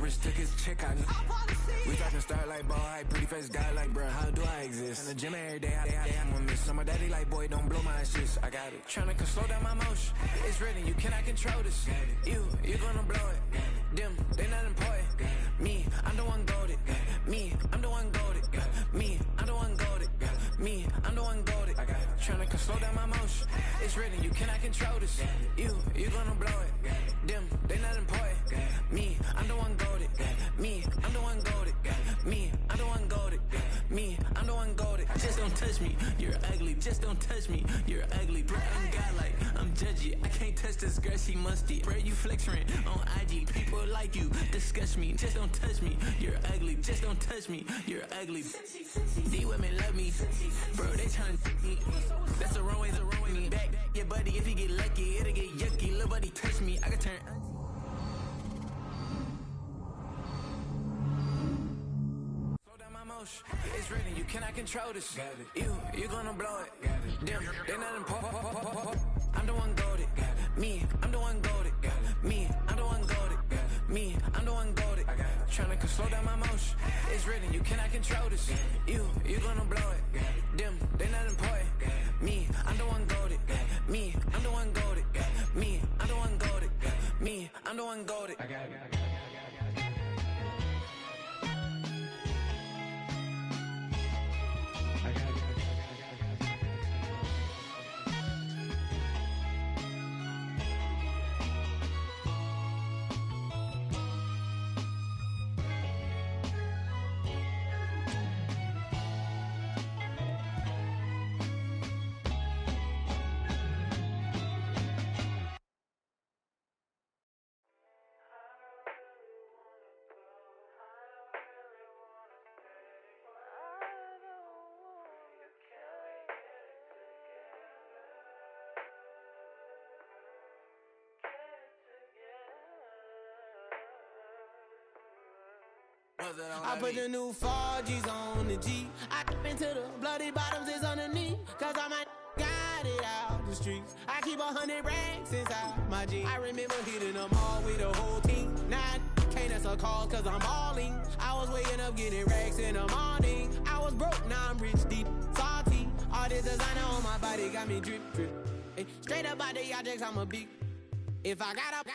Rich took his chick, I know. We talking start like ball hype, pretty face guy like, bruh, how do I exist? In the gym every day, I'm gonna miss. My daddy like, boy, don't blow my assist. I got it. Tryna slow down my motion. It's written, you cannot control this. You gonna blow it. Them, they not important. Me, I'm the one goated. Me, I'm the one goated. Me, I'm the one goated. Me, I'm the one goated. I got it. Tryna slow down my motion. It's written, you cannot control this. You gonna blow it. Them, they not important. Me, I'm the one goated. Me, I'm the one goated. Me, I'm the one goated. Me, I'm the one goated. Just don't touch me, you're ugly. Just don't touch me, you're ugly. Bro, I'm godlike, I'm judgy. I can't touch this girl, she musty. Bro, you flexing on IG. People like you disgust me. Just don't touch me, you're ugly. Just don't touch me, you're ugly. These women love me, bro, they tryna me. That's the wrong way, back your buddy, if he get lucky, it'll get yucky. Little buddy touch me, I can turn. It's written, you cannot control this. You gonna blow it. Them, they not important. I'm the one goated. Me, I'm the one goated. Me, I'm the one goated. Me, I'm the one goated. Tryna slow down my motion. It's written, you cannot control this. You gonna blow it. Them, they not important. Me, I'm the one goated. Me, I'm the one goated. Me, I'm the one goated. Me, I'm the one goated. I put the new 4Gs on the G. I into the bloody bottoms is underneath. Cause I might got it out the streets. I keep 100 racks inside my jeans. I remember hitting them all with the whole team. Now I can't answer calls cause I'm balling. I was waking up getting racks in the morning. I was broke, now I'm rich, deep, salty. All this designer on my body got me drip, drip. Hey, straight up out the objects, I'm a big. If I got up,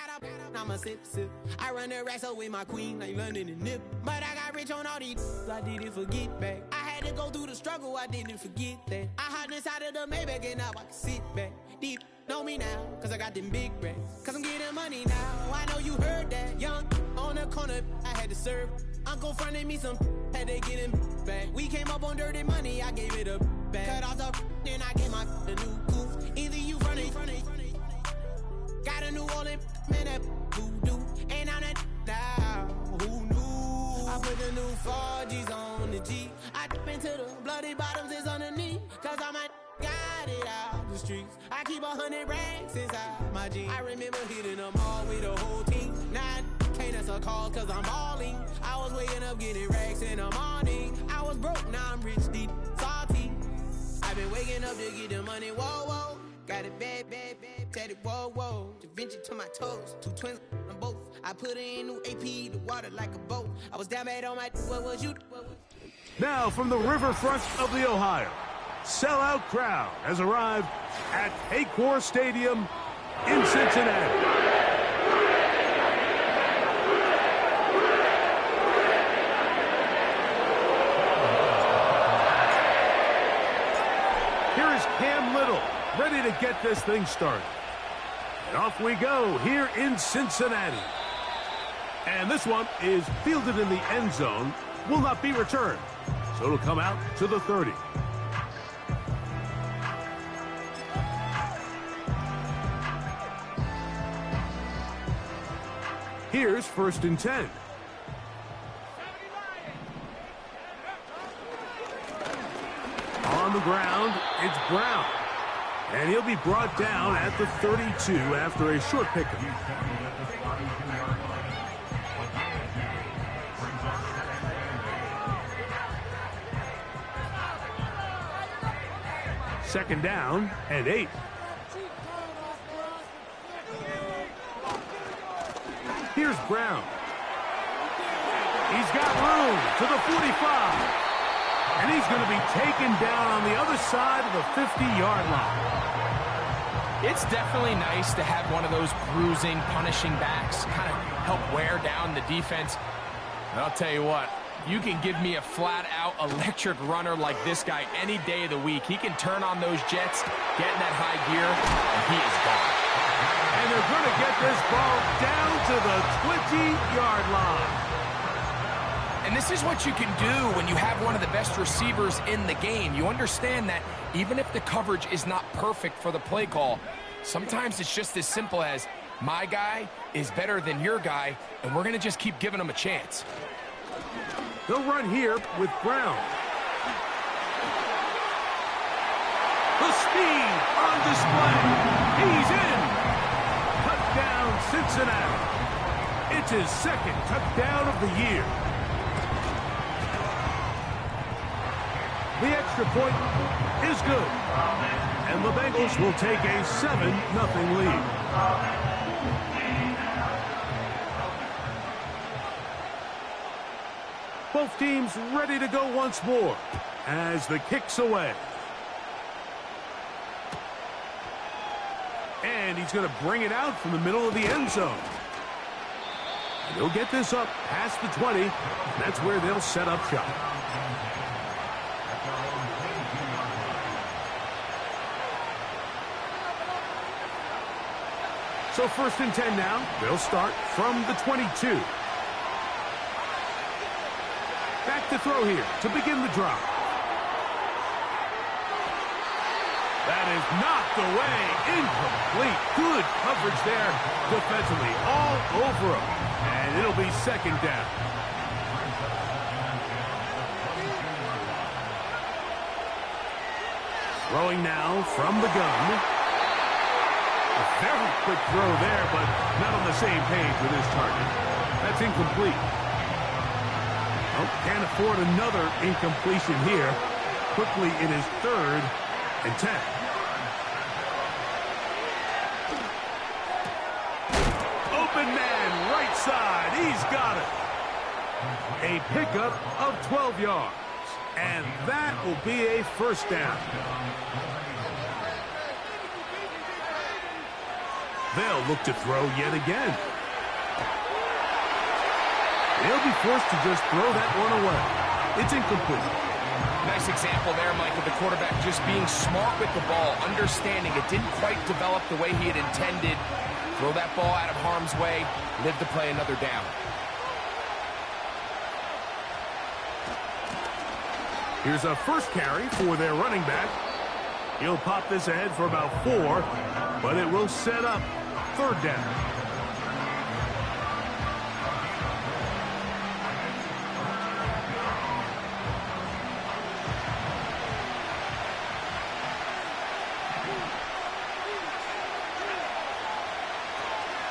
I'ma sip. I run the racks up with my queen, like London and Nip. But I got rich on all these, I didn't forget back. I had to go through the struggle, I didn't forget that. I hopped inside of the Maybach and now I can sit back. Deep, know me now, cause I got them big racks. Cause I'm getting money now, I know you heard that. Young, on the corner, I had to serve. Uncle fronted me some, had to get him back. We came up on dirty money, I gave it a back. Cut off the, then I gave my the new coupe. Either you front it. Got a New Orleans, man, that voodoo. Ain't on that now, who knew? I put the new 4Gs on the G. I dip into the bloody bottoms is underneath. Cause I might got it out the streets. I keep 100 racks inside my jeans. I remember hitting them all with the whole team. Now I can't answer calls cause I'm balling. I was waking up getting racks in the morning. I was broke, now I'm rich, deep, salty. I've been waking up to get the money, whoa, whoa. Got it bad, tatted, whoa, whoa. Da Vinci to my toes, 2 twins on both. I put in new AP, the water like a boat. I was down bad on my, what was you? Now from the riverfront of the Ohio, sellout crowd has arrived at Paycor Stadium in Cincinnati. Here is Cam Little, ready to get this thing started. And off we go here in Cincinnati. And this one is fielded in the end zone, will not be returned. So it'll come out to the 30. Here's 1st and 10. On the ground, it's Brown. And he'll be brought down at the 32 after a short pickup. Second down and 8. Here's Brown. He's got room to the 45. And he's going to be taken down on the other side of the 50-yard line. It's definitely nice to have one of those bruising, punishing backs kind of help wear down the defense. And I'll tell you what, you can give me a flat-out electric runner like this guy any day of the week. He can turn on those jets, get in that high gear, and he is gone. And they're going to get this ball down to the 20-yard line. And this is what you can do when you have one of the best receivers in the game. You understand that even if the coverage is not perfect for the play call, sometimes it's just as simple as my guy is better than your guy, and we're going to just keep giving him a chance. They'll run here with Brown. The speed on display. He's in. Touchdown, Cincinnati. It's his second touchdown of the year. The extra point is good. And the Bengals will take a 7-0 lead. Both teams ready to go once more as the kick's away. And he's going to bring it out from the middle of the end zone. And he'll get this up past the 20. And that's where they'll set up shop. So 1st and 10 now. They'll start from the 22. Back to throw here to begin the drive. That is knocked away. Incomplete. Good coverage there defensively. All over him. And it'll be 2nd down. Throwing now from the gun. A very quick throw there, but not on the same page with his target. That's incomplete. Oh, can't afford another incompletion here. Quickly in his 3rd and 10. Open man, right side. He's got it. A pickup of 12 yards. And that will be a 1st down. They'll look to throw yet again. They'll be forced to just throw that one away. It's incomplete. Nice example there, Mike, of the quarterback just being smart with the ball, understanding it didn't quite develop the way he had intended. Throw that ball out of harm's way, live to play another down. Here's a 1st carry for their running back. He'll pop this ahead for about 4, but it will set up 3rd down.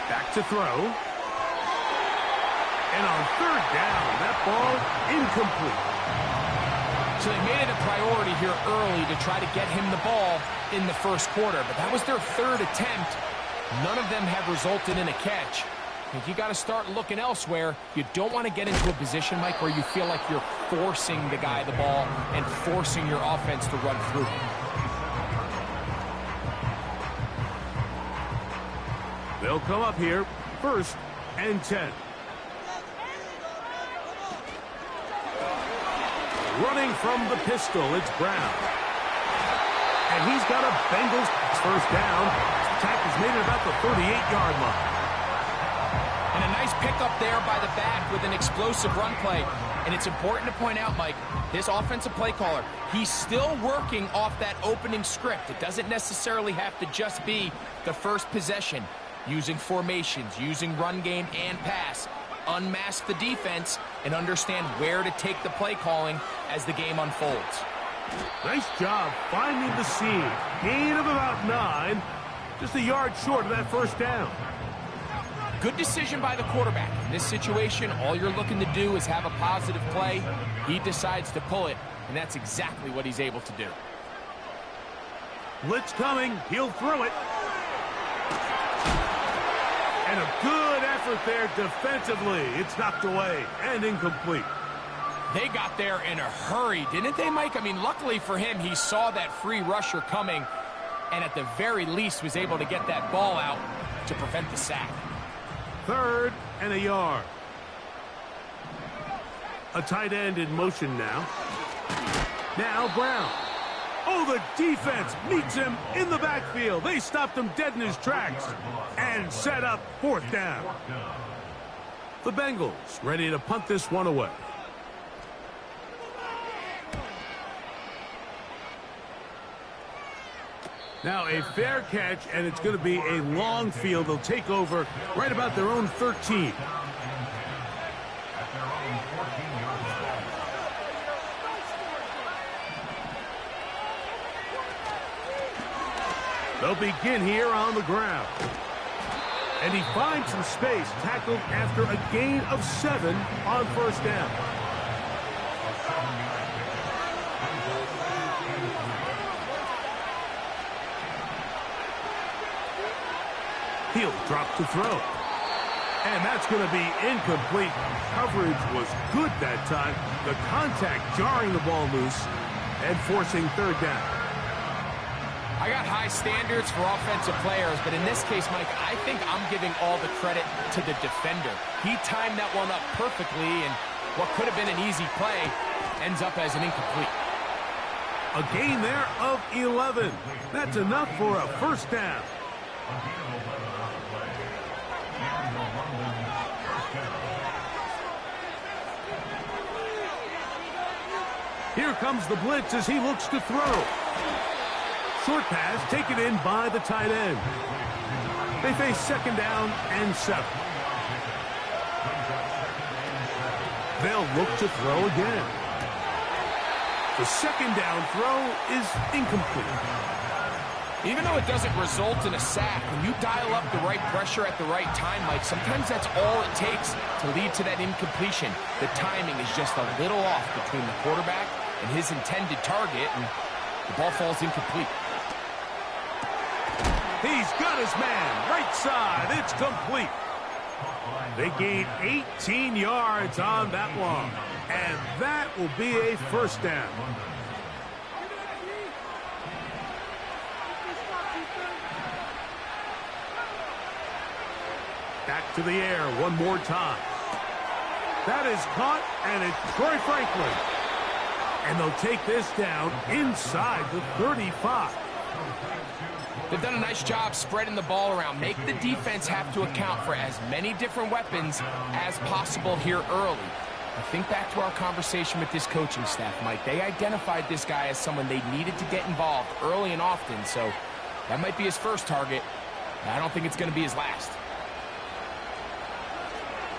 Back to throw. And on 3rd down, that ball incomplete. So they made it a priority here early to try to get him the ball in the 1st quarter, but that was their 3rd attempt. None of them have resulted in a catch. If you got to start looking elsewhere, you don't want to get into a position, Mike, where you feel like you're forcing the guy the ball and forcing your offense to run through him. They'll come up here, 1st and 10. Running from the pistol, it's Brown. And he's got a Bengals 1st down. This attack is made at about the 38-yard line. And a nice pickup there by the back with an explosive run play. And it's important to point out, Mike, this offensive play caller, he's still working off that opening script. It doesn't necessarily have to just be the 1st possession. Using formations, using run game and pass. Unmask the defense and understand where to take the play calling as the game unfolds. Nice job finding the seam. Gain of about 9. Just a yard short of that 1st down. Good decision by the quarterback. In this situation, all you're looking to do is have a positive play. He decides to pull it, and that's exactly what he's able to do. Blitz coming. He'll throw it. And a good effort effort there defensively. It's knocked away and incomplete. They got there in a hurry, didn't they, Mike? I mean, luckily for him, he saw that free rusher coming and at the very least was able to get that ball out to prevent the sack. 3rd and a yard. A tight end in motion now. Now Brown. Oh, the defense meets him in the backfield. They stopped him dead in his tracks and set up 4th down. The Bengals ready to punt this one away. Now a fair catch, and it's going to be a long field. They'll take over right about their own 13. They'll begin here on the ground. And he finds some space, tackled after a gain of 7 on 1st down. He'll drop to throw. And that's going to be incomplete. Coverage was good that time. The contact jarring the ball loose and forcing 3rd down. I got high standards for offensive players, but in this case, Mike, I think I'm giving all the credit to the defender. He timed that one up perfectly, and what could have been an easy play ends up as an incomplete. A gain there of 11. That's enough for a 1st down. Here comes the blitz as he looks to throw. Short pass taken in by the tight end. They face 2nd down and 7. They'll look to throw again. The 2nd down throw is incomplete. Even though it doesn't result in a sack, when you dial up the right pressure at the right time, Mike, sometimes that's all it takes to lead to that incompletion. The timing is just a little off between the quarterback and his intended target, and the ball falls incomplete. He's got his man, right side, it's complete. They gain 18 yards on that one, and that will be a 1st down. Back to the air one more time. That is caught, and it's Troy Franklin. And they'll take this down inside the 35. They've done a nice job spreading the ball around. Make the defense have to account for as many different weapons as possible here early. I think back to our conversation with this coaching staff, Mike. They identified this guy as someone they needed to get involved early and often, so that might be his first target. I don't think it's going to be his last.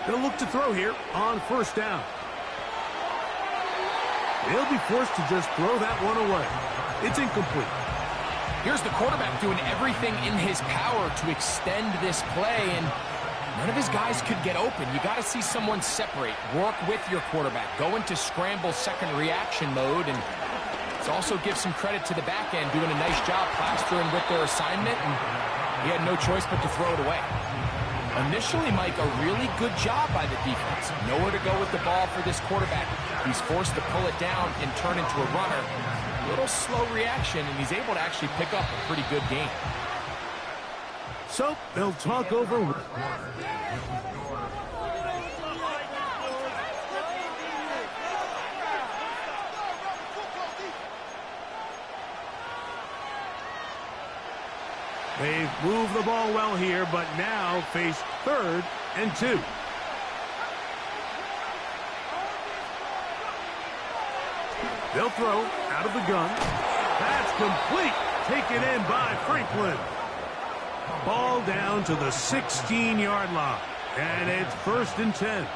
They'll look to throw here on 1st down. They'll be forced to just throw that one away. It's incomplete. Here's the quarterback doing everything in his power to extend this play, and none of his guys could get open. You got to see someone separate, work with your quarterback, go into scramble 2nd reaction mode, and let's also give some credit to the back end doing a nice job plastering with their assignment, and he had no choice but to throw it away. Initially, Mike, a really good job by the defense. Nowhere to go with the ball for this quarterback. He's forced to pull it down and turn into a runner. A little slow reaction, and he's able to actually pick up a pretty good game. So they'll talk over. They've moved the ball well here, but now face 3rd and 2. They'll throw out of the gun. That's complete. Taken in by Franklin. Ball down to the 16-yard line. And it's 1st and 10.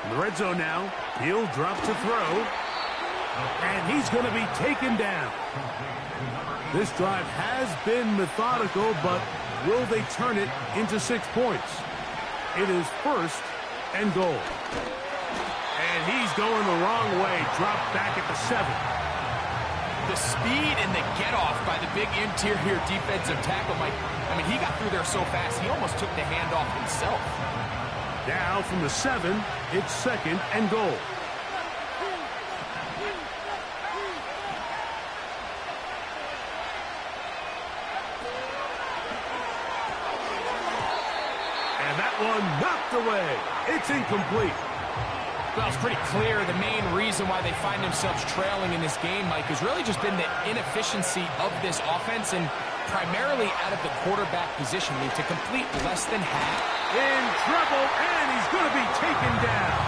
In the red zone now, he'll drop to throw, and he's going to be taken down. This drive has been methodical, but will they turn it into 6 points? It is 1st and goal. And he's going the wrong way, dropped back at the 7. The speed and the get-off by the big interior defensive tackle, Mike. I mean, he got through there so fast, he almost took the handoff himself. Now from the 7, it's 2nd and goal. And that one knocked away. It's incomplete. Well, it's pretty clear the main reason why they find themselves trailing in this game, Mike, has really just been the inefficiency of this offense and primarily out of the quarterback position. I mean, to complete less than half. In trouble, and he's going to be taken down.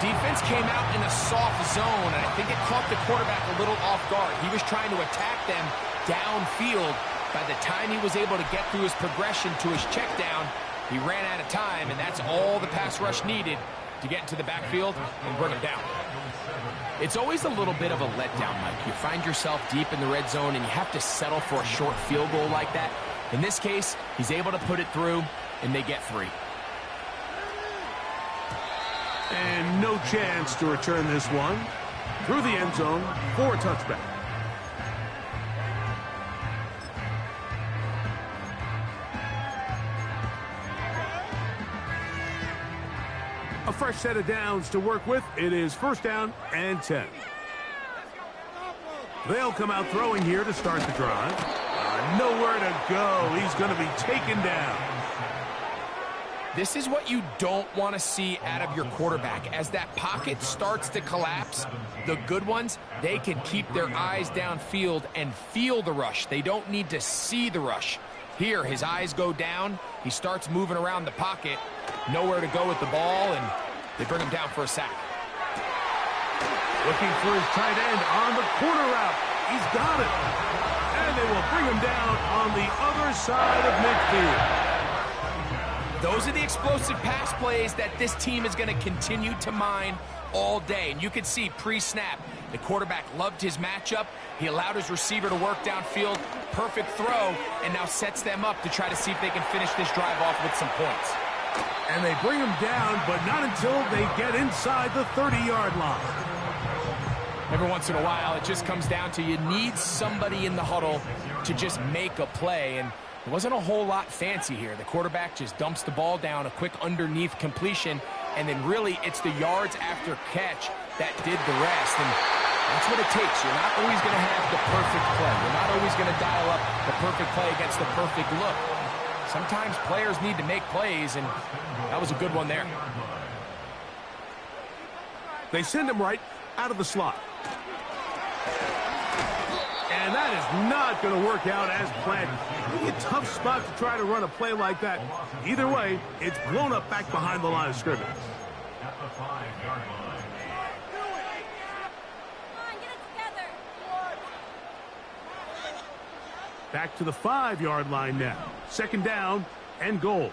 Defense came out in a soft zone, and I think it caught the quarterback a little off guard. He was trying to attack them downfield. By the time he was able to get through his progression to his check down, he ran out of time, and that's all the pass rush needed to get into the backfield and bring him down. It's always a little bit of a letdown, Mike. You find yourself deep in the red zone, and you have to settle for a short field goal like that. In this case, he's able to put it through, and they get 3. And no chance to return this one. Through the end zone for a touchback. A fresh set of downs to work with. It is 1st down and 10. They'll come out throwing here to start the drive. Nowhere to go. He's going to be taken down. This is what you don't want to see out of your quarterback. As that pocket starts to collapse, the good ones, they can keep their eyes downfield and feel the rush. They don't need to see the rush. Here, his eyes go down. He starts moving around the pocket. Nowhere to go with the ball, and they bring him down for a sack. Looking for his tight end on the corner route. He's got it. And they will bring him down on the other side of midfield. Those are the explosive pass plays that this team is going to continue to mine all day. And you can see pre-snap, the quarterback loved his matchup. He allowed his receiver to work downfield. Perfect throw, and now sets them up to try to see if they can finish this drive off with some points. And they bring him down, but not until they get inside the 30-yard line. Every once in a while, it just comes down to you need somebody in the huddle to just make a play. And it wasn't a whole lot fancy here. The quarterback just dumps the ball down, a quick underneath completion, and then really it's the yards after catch that did the rest. And that's what it takes. You're not always going to have the perfect play. You're not always going to dial up the perfect play against the perfect look. Sometimes players need to make plays, and that was a good one there. They send him right out of the slot. And that is not going to work out as planned. Maybe a tough spot to try to run a play like that. Either way, it's blown up back behind the line of scrimmage. Back to the 5-yard line now. 2nd down and goal.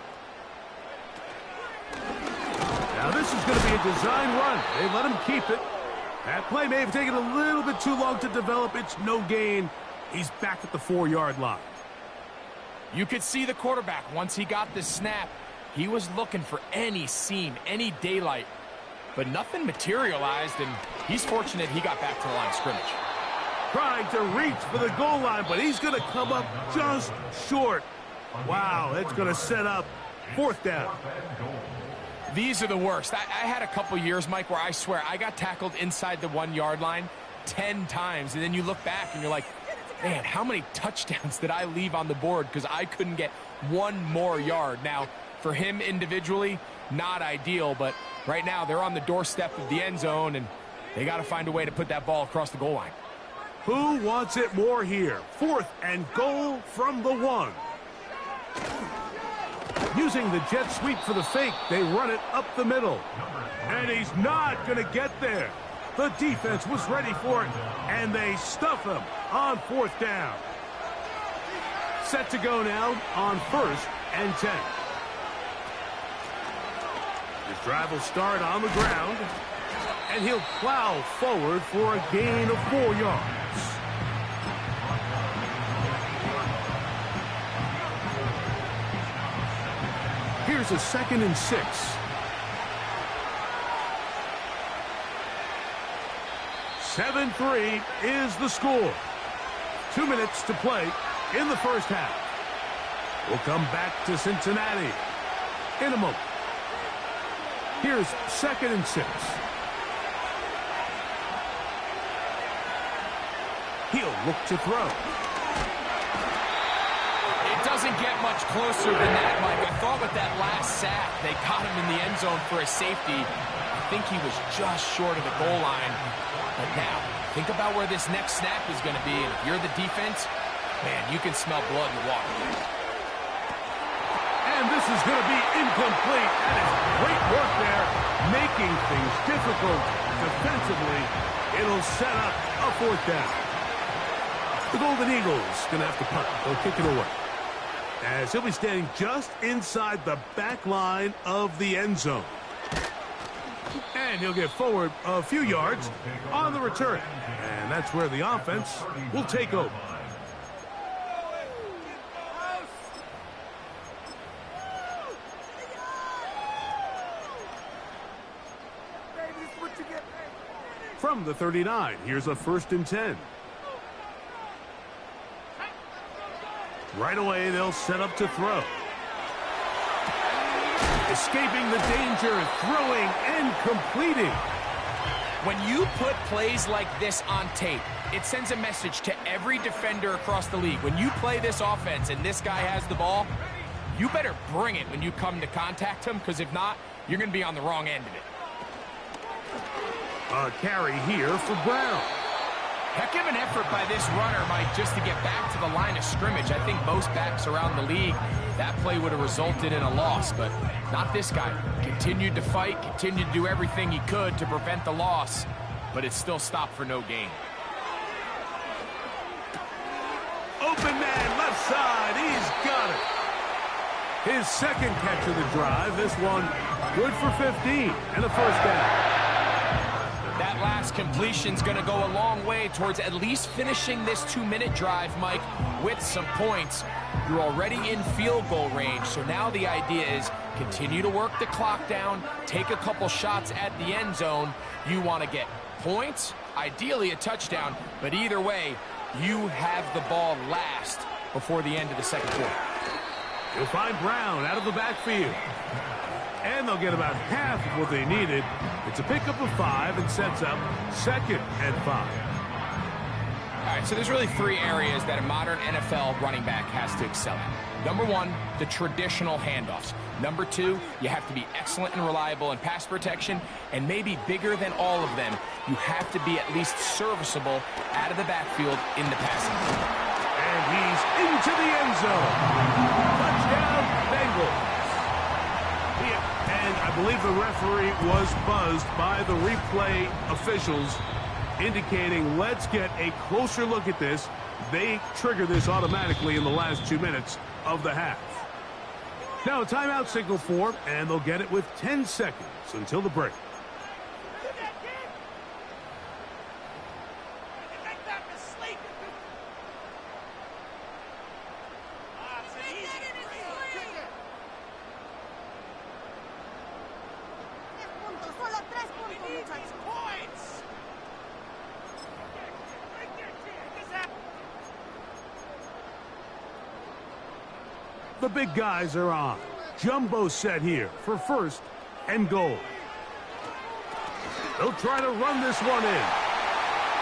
Now this is going to be a design run. They let him keep it. That play may have taken a little bit too long to develop. It's no gain. He's back at the 4-yard line. You could see the quarterback, once he got the snap, he was looking for any seam, any daylight. But nothing materialized, and he's fortunate he got back to the line of scrimmage. Trying to reach for the goal line, but he's going to come up just short. Wow, that's going to set up 4th down. These are the worst. I had a couple years, Mike, where I swear I got tackled inside the 1-yard line 10 times. And then you look back and you're like, man, how many touchdowns did I leave on the board because I couldn't get one more yard? Now, for him individually, not ideal, but right now they're on the doorstep of the end zone, and they got to find a way to put that ball across the goal line. Who wants it more here? 4th and goal from the 1. Using the jet sweep for the fake, they run it up the middle. And he's not going to get there. The defense was ready for it, and they stuff him on 4th down. Set to go now on 1st and 10. His drive will start on the ground, and he'll plow forward for a gain of 4 yards. Here's a 2nd and 6. 7-3 is the score. 2 minutes to play in the first half. We'll come back to Cincinnati in a moment. Here's 2nd and 6. He'll look to throw. It doesn't get much closer than that, Mike. I thought with that last sack, they caught him in the end zone for a safety. I think he was just short of the goal line. But now, think about where this next snap is going to be. And if you're the defense, man, you can smell blood in the water. And this is going to be incomplete. That is great work there, making things difficult defensively. It'll set up a 4th down. The Golden Eagles going to have to punt. They'll kick it away, as he'll be standing just inside the back line of the end zone. And he'll get forward a few yards on the return. And that's where the offense will take over. From the 39, here's a 1st and 10. Right away, they'll set up to throw. Escaping the danger, throwing and completing. When you put plays like this on tape, it sends a message to every defender across the league. When you play this offense and this guy has the ball, you better bring it when you come to contact him, because if not, you're going to be on the wrong end of it. A carry here for Brown. Heck of an effort by this runner, Mike, just to get back to the line of scrimmage. I think most backs around the league, that play would have resulted in a loss, but not this guy. Continued to fight, continued to do everything he could to prevent the loss, but it still stopped for no gain. Open man, left side, he's got it. His 2nd catch of the drive, this one good for 15 and a 1st down. That last completion's going to go a long way towards at least finishing this 2-minute drive, Mike, with some points. You're already in field goal range, so now the idea is continue to work the clock down, take a couple shots at the end zone. You want to get points, ideally a touchdown, but either way, you have the ball last before the end of the 2nd quarter. You'll find Brown out of the backfield. And they'll get about half of what they needed. It's a pickup of 5 and sets up 2nd and 5. All right, so there's really 3 areas that a modern NFL running back has to excel at. Number 1, the traditional handoffs. Number 2, you have to be excellent and reliable in pass protection. And maybe bigger than all of them, you have to be at least serviceable out of the backfield in the passing game. And he's into the end zone. Touchdown, Bengals. And I believe the referee was buzzed by the replay officials, indicating let's get a closer look at this. They trigger this automatically in the last 2 minutes of the half. Now a timeout signal for, and they'll get it with 10 seconds until the break. The big guys are on. Jumbo set here for 1st and goal. They'll try to run this one in.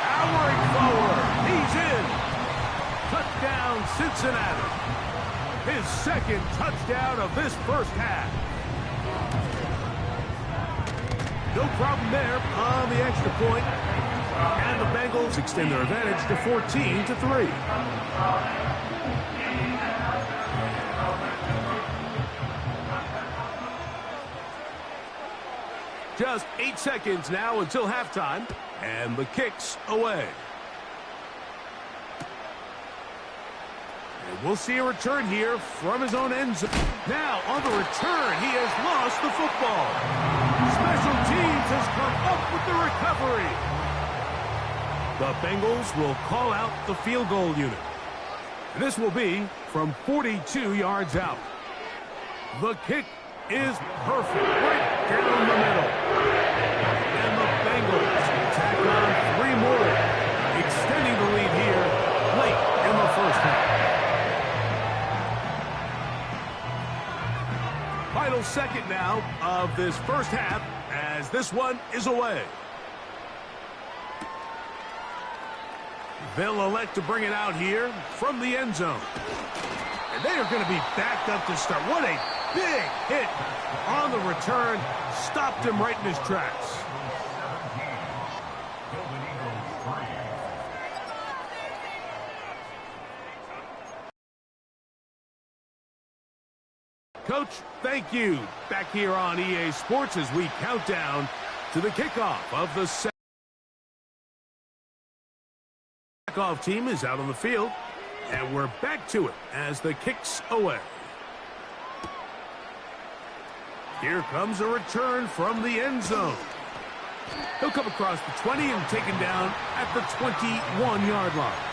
Powering forward. He's in. Touchdown, Cincinnati. His 2nd touchdown of this first half. No problem there on the extra point. And the Bengals extend their advantage to 14-3. Just 8 seconds now until halftime, and the kick's away. And we'll see a return here from his own end zone. Now, on the return, he has lost the football. Special teams has come up with the recovery. The Bengals will call out the field goal unit. This will be from 42 yards out. The kick is perfect, right down the middle. And the Bengals tack on 3 more final second now of this first half as this one is away. They'll elect to bring it out here from the end zone. And they are going to be backed up to start. What a big hit on the return. Stopped him right in his tracks. Coach, thank you. Back here on EA Sports as we count down to the kickoff of the second. The kickoff team is out on the field, and we're back to it as the kick's away. Here comes a return from the end zone. He'll come across the 20 and taken down at the 21-yard line.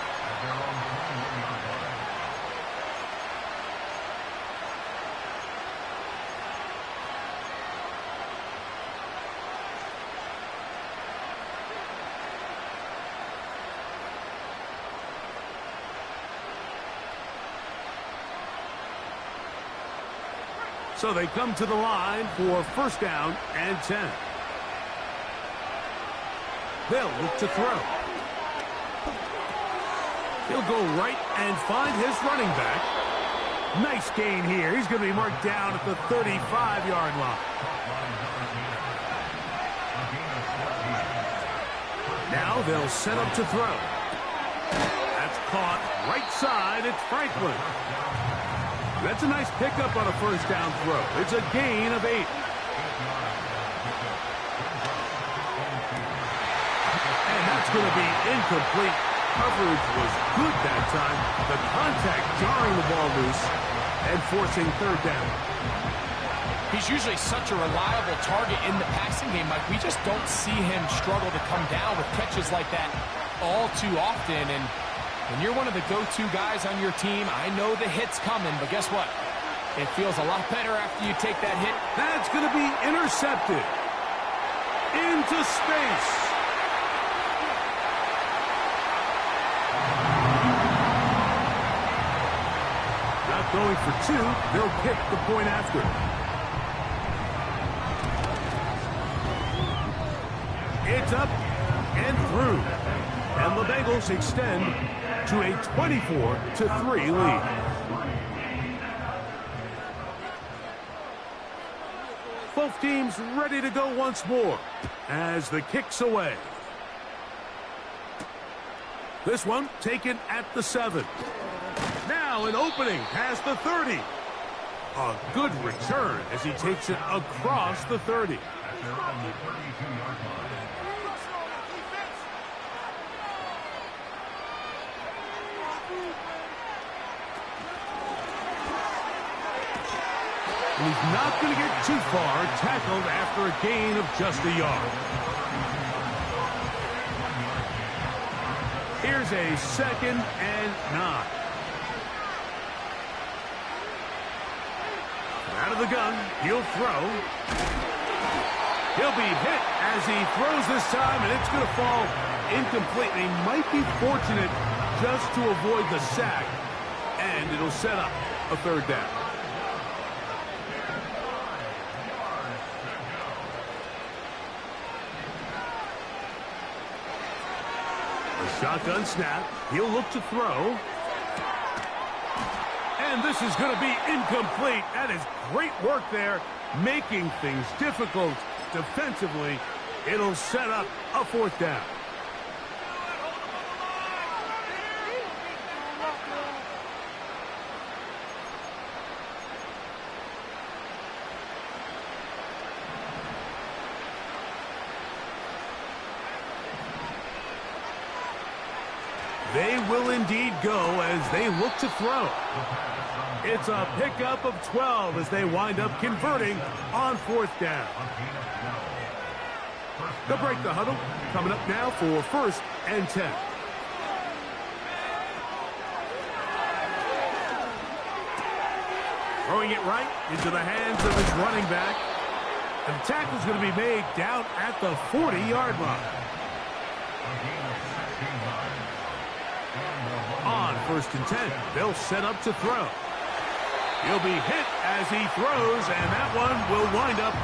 So they come to the line for first down and 10. They'll look to throw. He'll go right and find his running back. Nice gain here. He's going to be marked down at the 35-yard line. Now they'll set up to throw. That's caught right side. It's Franklin. That's a nice pickup on a first down throw. It's a gain of 8. And that's going to be incomplete. Coverage was good that time. The contact jarring the ball loose and forcing third down. He's usually such a reliable target in the passing game, Mike. We just don't see him struggle to come down with catches like that all too often. And when you're one of the go-to guys on your team, I know the hit's coming, but guess what? It feels a lot better after you take that hit. That's going to be intercepted. Into space. Not going for 2. They'll pick the point after. It's up and through. And the Bengals extend to a 24-3 lead. Both teams ready to go once more as the kick's away. This one taken at the 7. Now an opening past the 30. A good return as he takes it across the 30. And he's not going to get too far, tackled after a gain of just a yard. Here's a 2nd and 9. Out of the gun, he'll throw. He'll be hit as he throws this time, and it's going to fall incomplete. He might be fortunate just to avoid the sack, and it'll set up a third down. Shotgun snap. He'll look to throw. And this is going to be incomplete. That is great work there, making things difficult defensively. It'll set up a 4th down. They will indeed go as they look to throw. It's a pickup of 12 as they wind up converting on 4th down. They'll break the huddle. Coming up now for 1st and 10. Throwing it right into the hands of his running back. And the tackle's going to be made down at the 40-yard line. On 1st and 10, they'll set up to throw. He'll be hit as he throws, and that one will wind up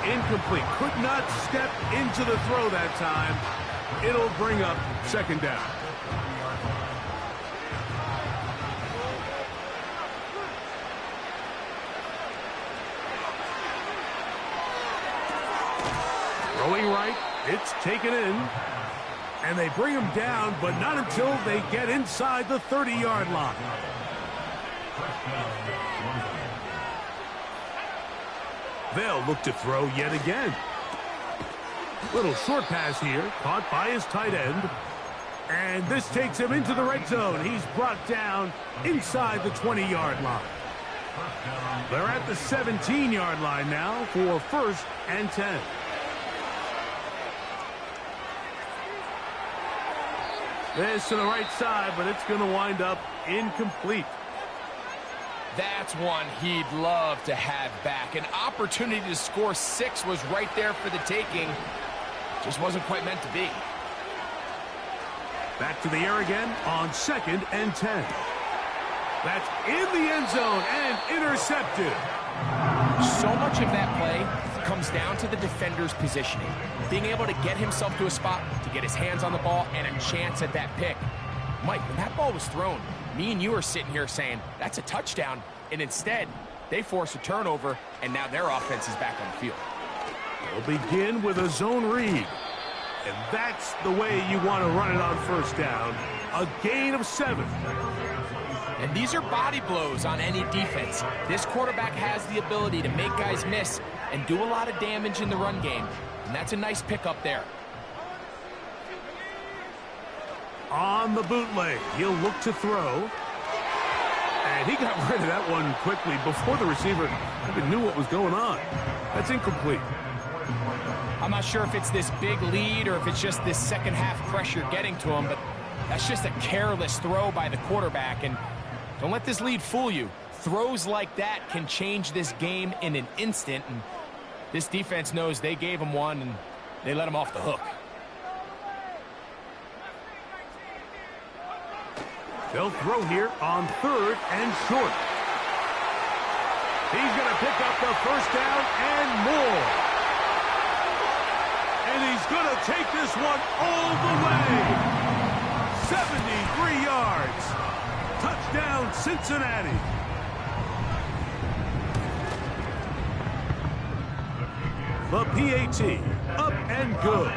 incomplete. Could not step into the throw that time. It'll bring up second down. Throwing right, it's taken in. And they bring him down, but not until they get inside the 30-yard line. They'll look to throw yet again. Little short pass here, caught by his tight end. And this takes him into the red zone. He's brought down inside the 20-yard line. They're at the 17-yard line now for 1st and 10. This to the right side, but it's going to wind up incomplete. That's one he'd love to have back. An opportunity to score 6 was right there for the taking. Just wasn't quite meant to be. Back to the air again on 2nd and 10. That's in the end zone and intercepted. So much of that play comes down to the defender's positioning. Being able to get himself to a spot, to get his hands on the ball, and a chance at that pick. Mike, when that ball was thrown, me and you are sitting here saying, that's a touchdown. And instead, they force a turnover, and now their offense is back on the field. They'll begin with a zone read. And that's the way you want to run it on 1st down. A gain of 7. And these are body blows on any defense. This quarterback has the ability to make guys miss and do a lot of damage in the run game. And that's a nice pickup there. On the bootleg, he'll look to throw. And he got rid of that one quickly before the receiver even knew what was going on. That's incomplete. I'm not sure if it's this big lead or if it's just this second half pressure getting to him, but that's just a careless throw by the quarterback. And don't let this lead fool you. Throws like that can change this game in an instant. And this defense knows they gave him one and they let him off the hook. They'll throw here on 3rd and short. He's going to pick up the 1st down and more. And he's going to take this one all the way. 73 yards. Touchdown, Cincinnati. The PAT, up and good.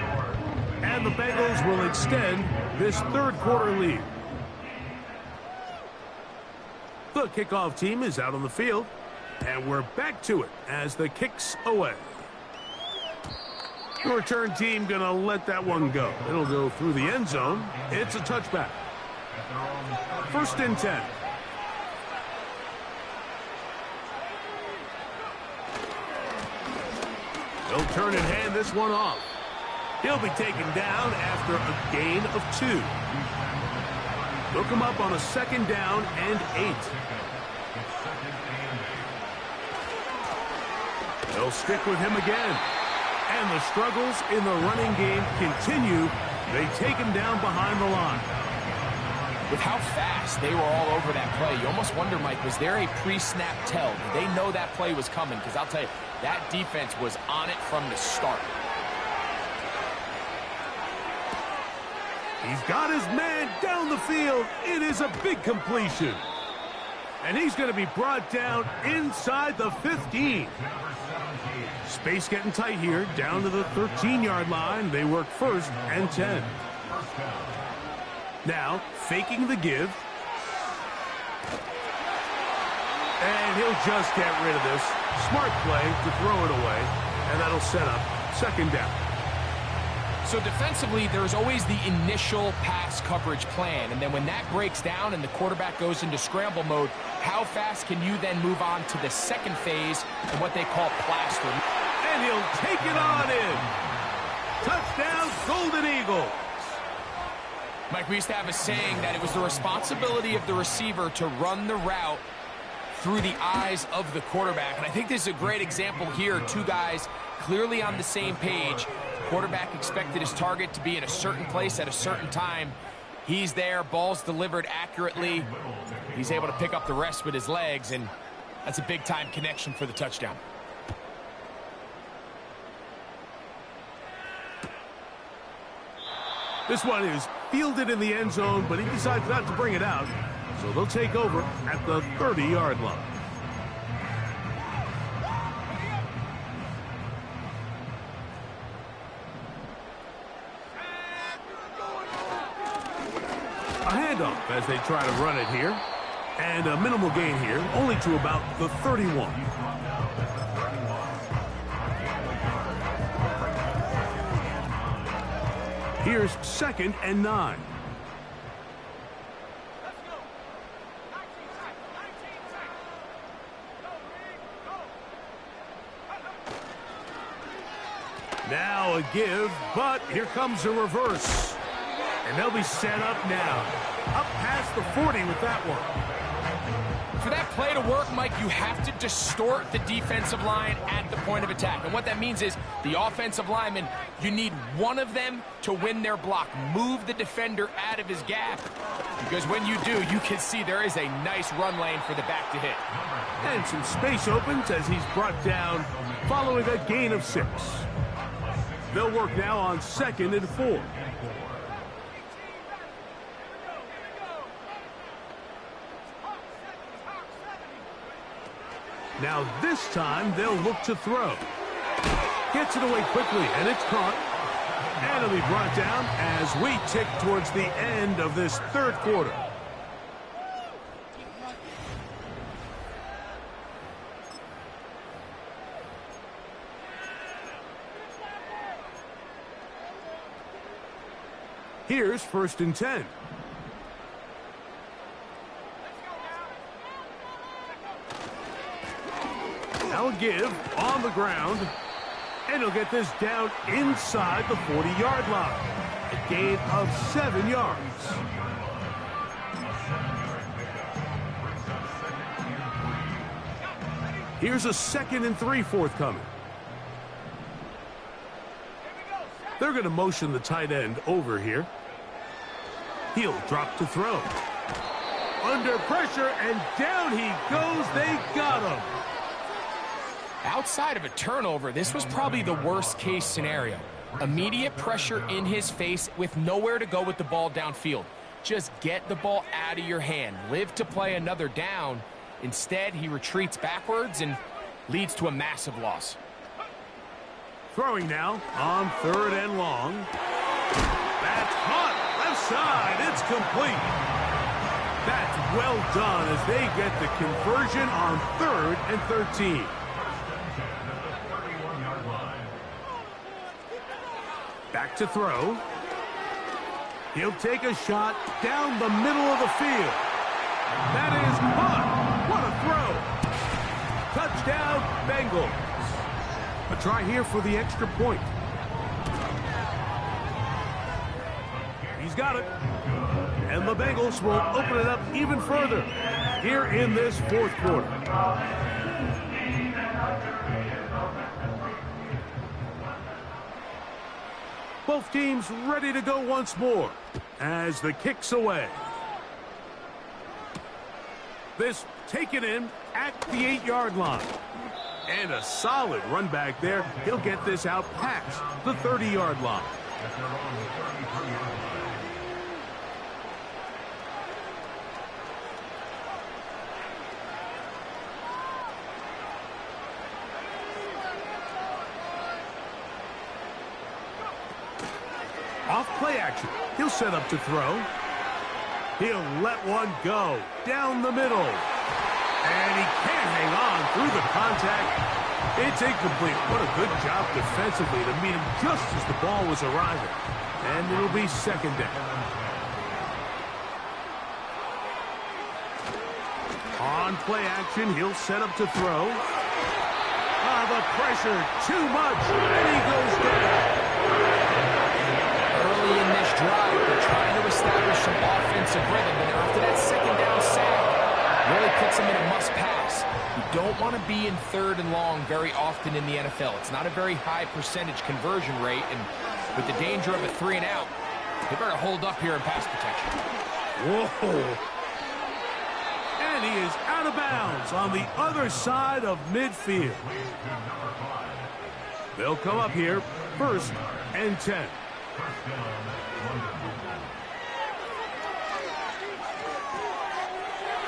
And the Bengals will extend this 3rd quarter lead. The kickoff team is out on the field, and we're back to it as the kick's away. The return team going to let that one go. It'll go through the end zone. It's a touchback. 1st and 10. They'll turn and hand this one off. He'll be taken down after a gain of 2. Look him up on a 2nd down and 8. They'll stick with him again. And the struggles in the running game continue. They take him down behind the line. With how fast they were all over that play, you almost wonder, Mike, was there a pre-snap tell? Did they know that play was coming? Because I'll tell you, that defense was on it from the start. He's got his man down the field. It is a big completion. And he's going to be brought down inside the 15. Space getting tight here, down to the 13-yard line. They work 1st and 10. Now, faking the give. And he'll just get rid of this. Smart play to throw it away. And that'll set up 2nd down. So defensively, there's always the initial pass coverage plan. And then when that breaks down and the quarterback goes into scramble mode, how fast can you then move on to the 2nd phase and what they call plaster? And he'll take it on in. Touchdown, Golden Eagles. Mike, we used to have a saying that it was the responsibility of the receiver to run the route through the eyes of the quarterback. And I think this is a great example here. 2 guys clearly on the same page. Quarterback expected his target to be in a certain place at a certain time. He's there, ball's delivered accurately. He's able to pick up the rest with his legs, and That's a big-time connection for the touchdown. This one is fielded in the end zone, but he decides not to bring it out. So they'll take over at the 30-yard line. A handoff as they try to run it here. And a minimal gain here, only to about the 31. Here's 2nd and 9. Now a give, but here comes a reverse. And they'll be set up now. Up past the 40 with that one. For that play to work, Mike, you have to distort the defensive line at the point of attack. And what that means is the offensive lineman, you need one of them to win their block. Move the defender out of his gap. Because when you do, you can see there is a nice run lane for the back to hit. And some space opens as he's brought down following a gain of 6. They'll work now on 2nd and 4. Now this time they'll look to throw. Gets it away quickly, and it's caught. And it'll be brought down as we tick towards the end of this 3rd quarter. Here's 1st and 10. Now a give on the ground. And he'll get this down inside the 40-yard line. A gain of 7 yards. Here's a 2nd and 3 forthcoming. They're going to motion the tight end over here. He'll drop to throw. Under pressure, and down he goes. They got him. Outside of a turnover, this was probably the worst-case scenario. Immediate pressure in his face with nowhere to go with the ball downfield. Just get the ball out of your hand. Live to play another down. Instead, he retreats backwards and leads to a massive loss. Throwing now on 3rd and long. That's hot. Left side. It's complete. That's well done as they get the conversion on 3rd and 13. Back to throw. He'll take a shot down the middle of the field. That is caught. What a throw. Touchdown, Bengals. A try here for the extra point. He's got it. And the Bengals will open it up even further here in this 4th quarter. Both teams ready to go once more as the kick's away. This taken in at the 8-yard line. And a solid run back there. He'll get this out past the 30-yard line. Off play action. He'll set up to throw. He'll let one go down the middle. And he can't hang on through the contact. It's incomplete. What a good job defensively to meet him just as the ball was arriving. And it'll be 2nd down. On play action, he'll set up to throw. The pressure, too much, and he goes down. Early in this drive, they're trying to establish some offensive rhythm, and after that 2nd down sack, really puts them in a must-pass. You don't want to be in 3rd and long very often in the NFL. It's not a very high percentage conversion rate, and with the danger of a 3-and-out, they better hold up here in pass protection. Whoa. And he is out out of bounds on the other side of midfield. They'll come up here, 1st and 10.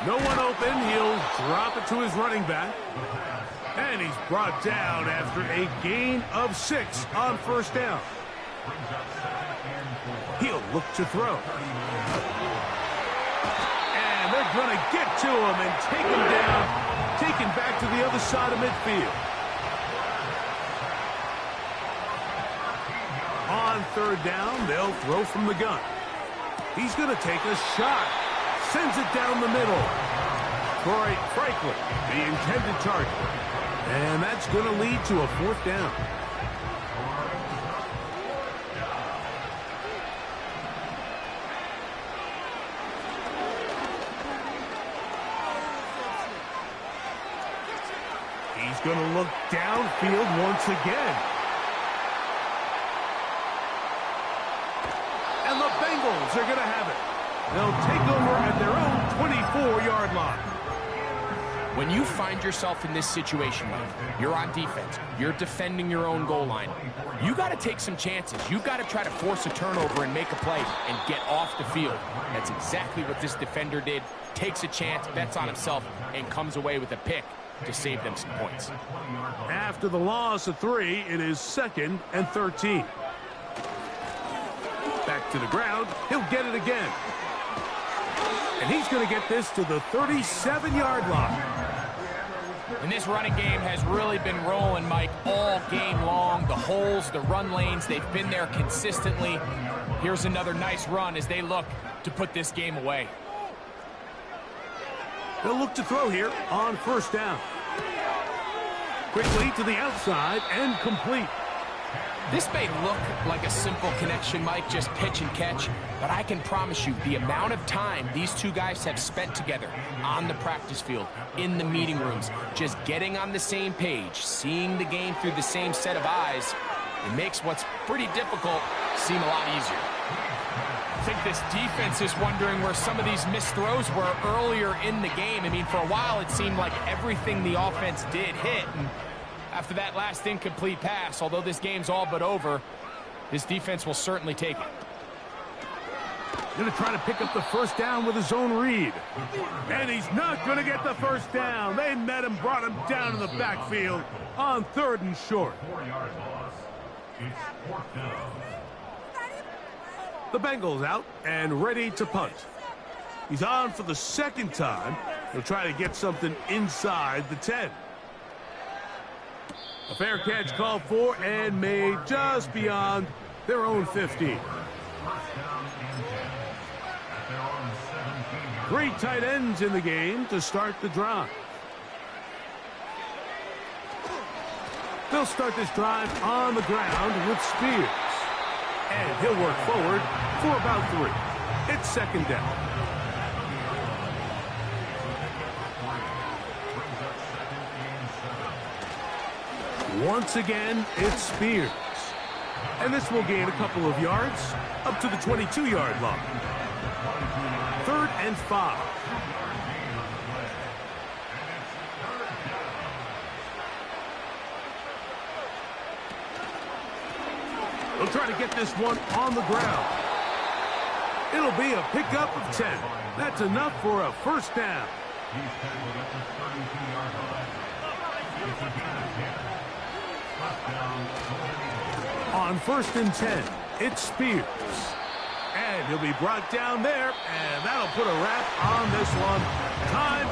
No one open. He'll drop it to his running back. And he's brought down after a gain of 6 on 1st down. He'll look to throw. And they're going to get to him and take him down, taken back to the other side of midfield. On 3rd down, they'll throw from the gun. He's going to take a shot. Sends it down the middle. Troy Franklin, the intended target. And that's going to lead to a 4th down. He's going to look downfield once again. And the Bengals are going to have it. They'll take over at their own 24-yard line. When you find yourself in this situation, Mike, you're on defense, you're defending your own goal line, you got to take some chances. You got to try to force a turnover and make a play and get off the field. That's exactly what this defender did. Takes a chance, bets on himself, and comes away with a pick to save them some points. After the loss of 3, it is 2nd and 13. Back to the ground. He'll get it again. And he's going to get this to the 37-yard line. And this running game has really been rolling, Mike, all game long. The holes, the run lanes, they've been there consistently. Here's another nice run as they look to put this game away. They'll look to throw here on 1st down. Quickly to the outside and complete. This may look like a simple connection, Mike, just pitch and catch, but I can promise you the amount of time these two guys have spent together on the practice field, in the meeting rooms, just getting on the same page, seeing the game through the same set of eyes, it makes what's pretty difficult seem a lot easier. I think this defense is wondering where some of these missed throws were earlier in the game. I mean, for a while it seemed like everything the offense did hit, and after that last incomplete pass, although this game's all but over, this defense will certainly take it. Going to try to pick up the 1st down with his own read. And he's not going to get the 1st down. They met him, brought him down in the backfield on 3rd and short. The Bengals out and ready to punt. He's on for the 2nd time. He'll try to get something inside the 10. A fair catch called for and made just beyond their own 15. 3 tight ends in the game to start the drive. They'll start this drive on the ground with Spears. And he'll work forward for about 3. It's 2nd down. Once again, it's Spears. And this will gain a couple of yards up to the 22-yard line. 3rd and 5. They'll try to get this one on the ground. It'll be a pickup of 10. That's enough for a 1st down. On 1st and 10, it's Spears. And he'll be brought down there, and that'll put a wrap on this one. Time